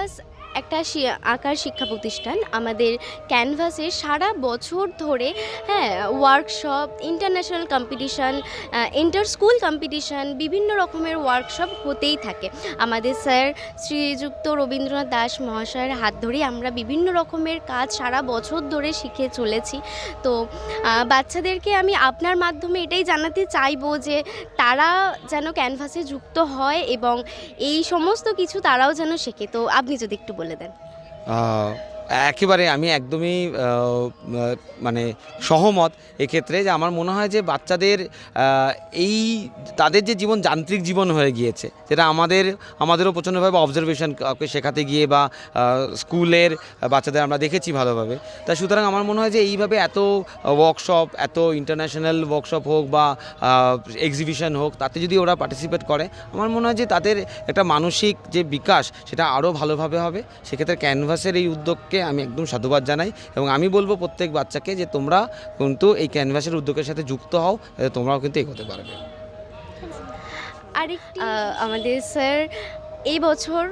Canvas একটা আঁকার শিক্ষা প্রতিষ্ঠান। আমাদের ক্যানভাসে সারা বছর ধরে workshop, international competition, inter school competition, বিভিন্ন রকমের ওয়ার্কশপ হতেই থাকে। আমাদের স্যার শ্রীযুক্ত রবীন্দ্রনাথ দাস মহাশয়ের হাত ধরেই আমরা বিভিন্ন রকমের কাজ সারা বছর ধরে শিখে চলেছি। তো বাচ্চাদেরকে আমি আপনার মাধ্যমে এটাই জানাতে চাইবো যে তারা যেন ক্যানভাসে যুক্ত হয় এবং এই সমস্ত কিছু তারাও যেন শেখে। তো আপনি যদি একটু বলে দেন। একেবারে আমি একদমই মানে সহমত এক্ষেত্রে, যে আমার মনে হয় যে বাচ্চাদের এই তাদের যে জীবন যান্ত্রিক জীবন হয়ে গিয়েছে, যেটা আমাদেরও প্রচণ্ডভাবে অবজারভেশন শেখাতে গিয়ে বা স্কুলের বাচ্চাদের আমরা দেখেছি ভালোভাবে। তাই সুতরাং আমার মনে হয় যে এইভাবে এত ওয়ার্কশপ, এত ইন্টারন্যাশনাল ওয়ার্কশপ হোক বা এক্সিবিশন হোক, তাতে যদি ওরা পার্টিসিপেট করে, আমার মনে হয় যে তাদের একটা মানসিক যে বিকাশ সেটা আরও ভালোভাবে হবে। সেক্ষেত্রে ক্যানভাসের এই উদ্যোগকে আমি একদম সাধুবাদ জানাই এবং আমি বলবো প্রত্যেক বাচ্চাকে যে তোমরা কিন্তু এই ক্যানভাসের উদ্যোগের সাথে যুক্ত হও, তোমরাও কিন্তু এগোতে পারবে। আরেকটি আমাদের স্যার এই বছর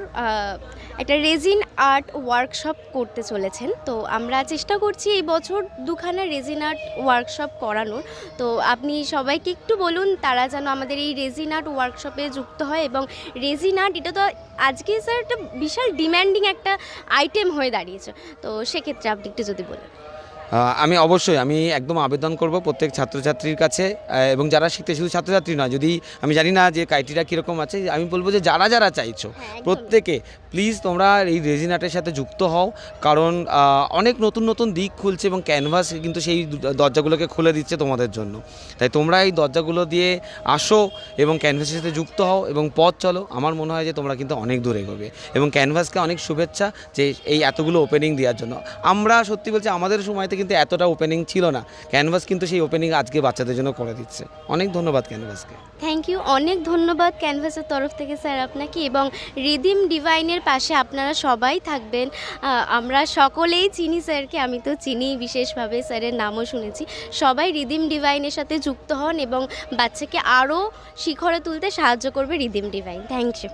একটা রেজিন আর্ট ওয়ার্কশপ করতে চলেছেন। তো আমরা চেষ্টা করছি এই বছর দুখানা রেজিন আর্ট ওয়ার্কশপ করানোর। তো আপনি সবাইকে একটু বলুন তারা যেন আমাদের এই রেজিন আর্ট ওয়ার্কশপে যুক্ত হয়। এবং রেজিন আর্ট এটা তো আজকে স্যার একটা বিশাল ডিম্যান্ডিং একটা আইটেম হয়ে দাঁড়িয়েছে। তো সেক্ষেত্রে আপনি একটু যদি বলেন। আমি একদম আবেদন করব প্রত্যেক ছাত্রছাত্রীর কাছে, এবং যারা শিখতে, শুধু ছাত্রছাত্রী নয়, যদি আমি জানি না যে ক্রাইটেরিয়া কীরকম আছে, আমি বলবো যে যারা যারা চাইছো প্রত্যেকে প্লিজ তোমরা এই রেজিন আর্টের সাথে যুক্ত হও। কারণ অনেক নতুন নতুন দিক খুলছে এবং ক্যানভাস কিন্তু সেই দরজাগুলোকে খুলে দিচ্ছে তোমাদের জন্য। তাই তোমরা এই দরজাগুলো দিয়ে আসো এবং ক্যানভাসের সাথে যুক্ত হও এবং পথ চলো। আমার মনে হয় যে তোমরা কিন্তু অনেক দূর এগোবে এবং ক্যানভাসকে অনেক শুভেচ্ছা যে এই এতগুলো ওপেনিং দেওয়ার জন্য। আমরা সত্যি বলছি আমাদের সময়তে কিন্তু এতটা ওপেনিং ছিল না, ক্যানভাস কিন্তু সেই ওপেনিং আজকে বাচ্চাদের জন্য করে দিচ্ছে। অনেক ধন্যবাদ ক্যানভাসকে। থ্যাংক ইউ, অনেক ধন্যবাদ ক্যানভাসের তরফ থেকে স্যার আপনাকে। এবং রিদিম ডিভাইনের পাশে আপনারা সবাই থাকবেন। আমরা সকলেই চিনি স্যারকে, আমি তো চিনি বিশেষভাবে, স্যারের নামও শুনেছি। সবাই রিদিম ডিভাইনের সাথে যুক্ত হন এবং বাচ্চাকে আরও শিখরে তুলতে সাহায্য করবে রিদিম ডিভাইন। Thank you.